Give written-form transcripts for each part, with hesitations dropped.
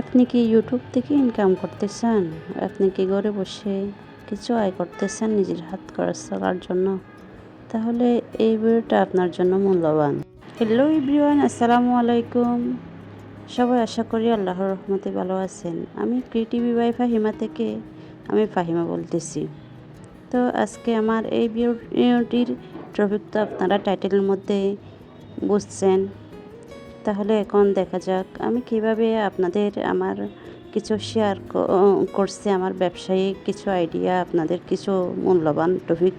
আপনি কি ইউটিউব থেকে ইনকাম করতে চান? আপনি কি ঘরে বসে কিছু আয় করতে চান নিজের হাত খরচ চলার জন্য? তাহলে এই ভিডিওটা আপনার জন্য মূল্যবান। হ্যালো এভরিওয়ান, আসসালামু আলাইকুম। সবাই আশা করি আল্লাহর রহমতে ভালো আছেন। আমি ক্রিয়েটিভ বাই ফাহিমা থেকে ফাহিমা বলতেছি। তো আজকে আমার এই ভিডিওটির টপিক তো আপনারা টাইটেলের মধ্যে বুঝছেন। তাহলে এখন দেখা যাক আমি কিভাবে আপনাদের আমার কিছু শেয়ার করছি, আমার ব্যবসায়িক কিছু আইডিয়া, আপনাদের কিছু মূল্যবান টপিক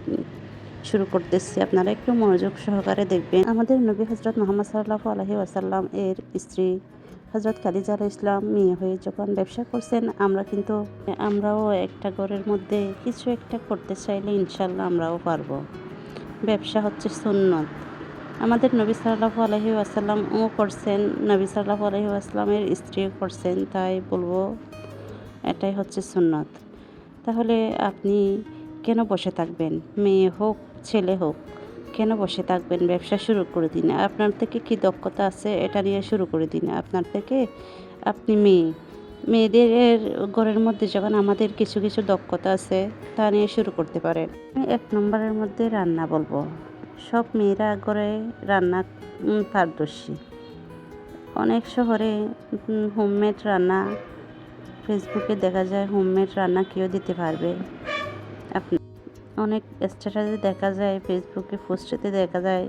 শুরু করতেছি। আপনারা একটু মনোযোগ সহকারে দেখবেন। আমাদের নবী হজরত মোহাম্মদ সাল্লাল্লাহু আলাইহি ওয়াসাল্লাম এর স্ত্রী হজরত খাদিজা আলাইহিস সালাম মেয়ে হয়ে যখন ব্যবসা করছেন, আমরাও একটা ঘরের মধ্যে কিছু একটা করতে চাইলে ইনশাল্লাহ আমরাও পারবো। ব্যবসা হচ্ছে সুন্নত। আমাদের নবী সাল্লাল্লাহু আলাইহি ওয়াসাল্লামও করছেন, নবী সাল্লাল্লাহু আলাইহি ওয়াসাল্লামের স্ত্রীও করছেন, তাই বলবো এটাই হচ্ছে সুন্নত। তাহলে আপনি কেন বসে থাকবেন? মেয়ে হোক ছেলে হোক, কেন বসে থাকবেন? ব্যবসা শুরু করে দিন। আপনার থেকে কি দক্ষতা আছে এটা নিয়ে শুরু করে দিন। আপনার থেকে আপনি মেয়েদের ঘরের মধ্যে যখন আমাদের কিছু কিছু দক্ষতা আছে তা নিয়ে শুরু করতে পারেন। আমি 1 নম্বরের মধ্যে রান্না বলবো। সব মেয়েরা ঘরে রান্না পারদর্শী। অনেক শহরে হোমমেড রান্না, ফেসবুকে দেখা যায় হোমমেড রান্না কেউ দিতে পারবে। আপনি অনেক স্ট্যাটাসে দেখা যায়, ফেসবুকে পোস্টেতে দেখা যায়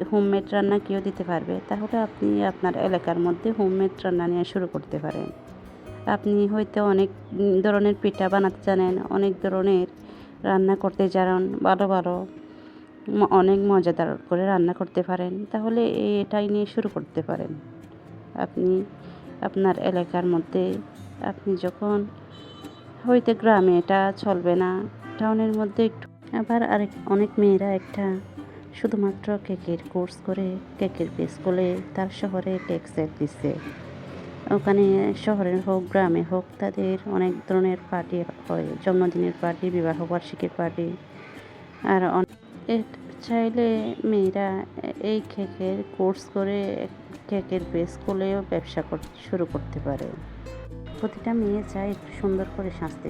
হোমমেড রান্না কেউ দিতে পারবে। তাহলে আপনি আপনার এলাকার মধ্যে হোমমেড রান্না নিয়ে শুরু করতে পারেন। আপনি হয়তো অনেক ধরনের পিঠা বানাতে জানেন, অনেক ধরনের রান্না করতে জানেন, ভালো ভালো অনেক মজাদার করে রান্না করতে পারেন। তাহলে এটাই নিয়ে শুরু করতে পারেন। আপনি আপনার এলাকার মধ্যে আপনি যখন হয়তো গ্রামে এটা চলবে না, টাউনের মধ্যে একটু আবার অনেক মেয়েরা একটা শুধুমাত্র কেকের কোর্স করে কেকের পেজ খুলে তার শহরে কেক সেল দিচ্ছে। ওখানে শহরের হোক গ্রামে হোক তাদের অনেক ধরনের পার্টি হয়, জন্মদিনের পার্টি, বিবাহবার্ষিকীর পার্টি। আর চাইলে মেয়েরা এই কেকের কোর্স করে কেকের পেজ খুলেও ব্যবসা শুরু করতে পারে। প্রতিটা মেয়ে চায় একটু সুন্দর করে সাজতে।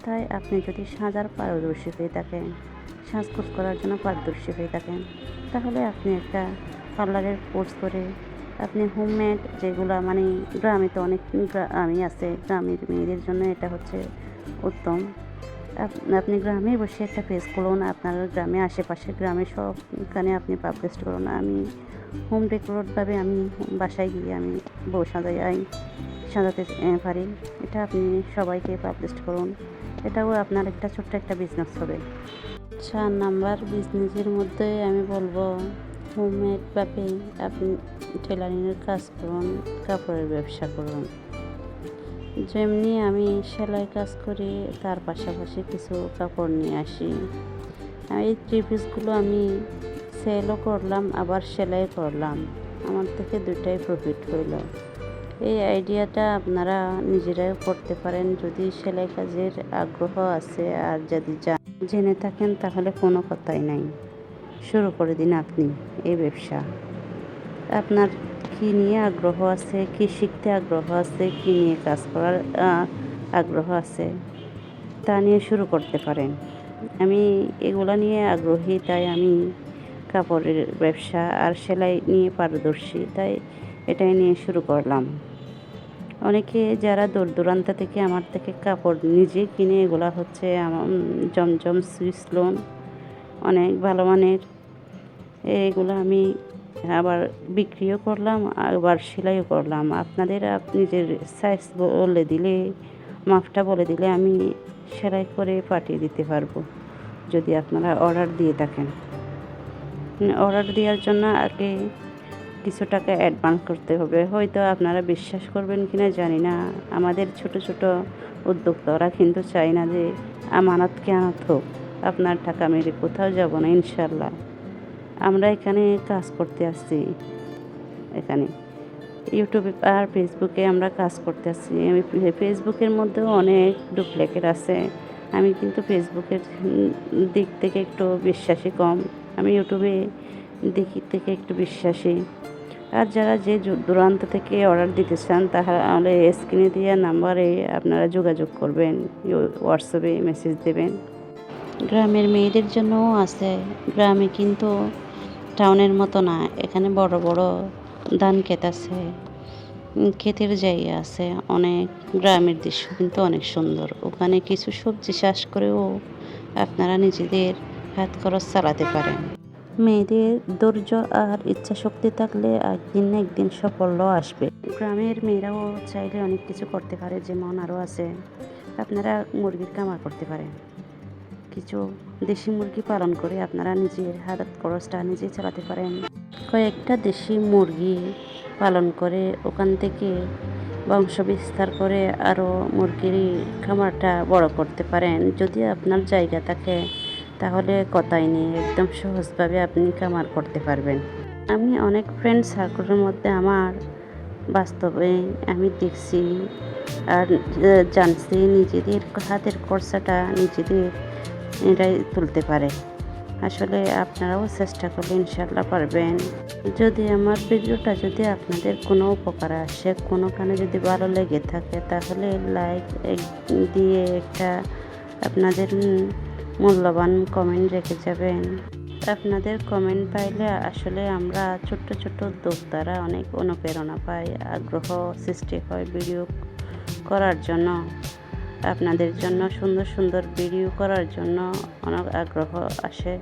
তাই আপনি যদি সাজার পারদর্শী হয়ে থাকেন, সাজগোজ করার জন্য পারদর্শী হয়ে থাকেন, তাহলে আপনি একটা পার্লারের কোর্স করে আপনি হোমমেড যেগুলো গ্রামে তো অনেক গ্রামই আছে, গ্রামের মেয়েদের জন্য এটা হচ্ছে উত্তম। আপনি গ্রামে বসে একটা পেজ খুলুন, আপনার গ্রামে আশেপাশে গ্রামে সবখানে আপনি পাবলিশ করুন। আমি হোম ডেকোরেটভাবে আমি বাসায় গিয়ে আমি বউ সাজাতে পারি, এটা আপনি সবাইকে পাবলিশ করুন। এটাও আপনার একটা ছোট্ট একটা বিজনেস হবে। 4 নাম্বার বিজনেসের মধ্যে আমি বলবো হোমমেডভাবে আপনি টেলারিংয়ের কাজ করুন, কাপড়ের ব্যবসা করুন। যেমনি আমি সেলাই কাজ করি, তার পাশাপাশি কিছু কাপড় নিয়ে আসি। এই 3 পিসগুলো আমি সেলও করলাম, আবার সেলাই করলাম। আমার থেকে দুইটাই প্রফিট হইল। এই আইডিয়াটা আপনারা নিজেরাও করতে পারেন যদি সেলাই কাজের আগ্রহ আছে, আর যদি জেনে থাকেন তাহলে কোনো কথাই নাই। শুরু করে দিন আপনি এই ব্যবসা। আপনার কী নিয়ে আগ্রহ আছে, কী শিখতে আগ্রহ আছে, কী নিয়ে কাজ করার আগ্রহ আছে তা নিয়ে শুরু করতে পারেন। আমি এগুলো নিয়ে আগ্রহী, তাই আমি কাপড়ের ব্যবসা আর সেলাই নিয়ে পারদর্শী, তাই এটাই নিয়ে শুরু করলাম। অনেকে যারা দূর দূরান্ত থেকে আমার থেকে কাপড় নিজে কিনে, এগুলো হচ্ছে জমজম সুইস লোন, অনেক ভালো মানের। এগুলো আমি আবার বিক্রিও করলাম, আবার সেলাইও করলাম। আপনাদের নিজের সাইজ বলে দিলে, মাপটা বলে দিলে আমি সেলাই করে পাঠিয়ে দিতে পারবো, যদি আপনারা অর্ডার দিয়ে থাকেন। অর্ডার দেওয়ার জন্য আগে কিছু টাকা অ্যাডভান্স করতে হবে। হয়তো আপনারা বিশ্বাস করবেন কিনা জানি না, আমাদের ছোট ছোট উদ্যোক্তারা কিন্তু চাই না যে আমানত কেয়ানত হোক, আপনার টাকা মেরে কোথাও যাব না ইনশাল্লাহ। আমরা এখানে কাজ করতে আসছি, এখানে ইউটিউবে আর ফেসবুকে আমরা কাজ করতে আসছি। ফেসবুকের মধ্যেও অনেক ডুপ্লিকেট আছে। আমি কিন্তু ফেসবুকের দিক থেকে একটু বিশ্বাসী কম, আমি ইউটিউবে দিক থেকে একটু বিশ্বাসী। আর যারা যে দূরান্ত থেকে অর্ডার দিতে চান তাহলে স্ক্রিনে দেওয়া নাম্বারে আপনারা যোগাযোগ করবেন, হোয়াটসঅ্যাপে মেসেজ দেবেন। গ্রামের মেয়েদের জন্যও আছে। গ্রামে কিন্তু টাউনের মতো না, এখানে বড় বড় ধান ক্ষেত আছে, ক্ষেতের জায়গা আছে অনেক। গ্রামের দৃশ্য কিন্তু অনেক সুন্দর। ওখানে কিছু সবজি চাষ করেও আপনারা নিজেদের হাত খরচ চালাতে পারেন। মেয়েদের ধৈর্য আর ইচ্ছা শক্তি থাকলে একদিন না একদিন সাফল্য আসবে। গ্রামের মেয়েরাও চাইলে অনেক কিছু করতে পারে, যেমন আরও আছে আপনারা মুরগির খামার করতে পারেন। কিছু দেশি মুরগি পালন করে আপনারা নিজের হাত খরচটা নিজেই চালাতে পারেন। কয়েকটা দেশি মুরগি পালন করে ওখান থেকে বংশ বিস্তার করে আরও মুরগির খামারটা বড় করতে পারেন। যদি আপনার জায়গা থাকে তাহলে কথাই নেই, একদম সহজভাবে আপনি খামার করতে পারবেন। আমি অনেক ফ্রেন্ড সার্কেলের মধ্যে আমার বাস্তবে আমি দেখছি আর জানছি নিজেদের হাতের খরচাটা নিজেদের এরাই তুলতে পারে। আসলে আপনারাও চেষ্টা করলে ইনশাল্লাহ পারবেন। যদি আমার ভিডিওটা যদি আপনাদের কোনো উপকার আসে, কোনোখানে যদি ভালো লেগে থাকে তাহলে লাইক দিয়ে একটা আপনাদের মূল্যবান কমেন্ট রেখে যাবেন। আপনাদের কমেন্ট পাইলে আসলে আমরা ছোট্ট ছোট্ট উদ্যোক্তারা অনেক অনুপ্রেরণা পাই, আগ্রহ সৃষ্টি হয় ভিডিও করার জন্য। আপনাদের জন্য সুন্দর সুন্দর ভিডিও করার জন্য অনেক আগ্রহ আসে।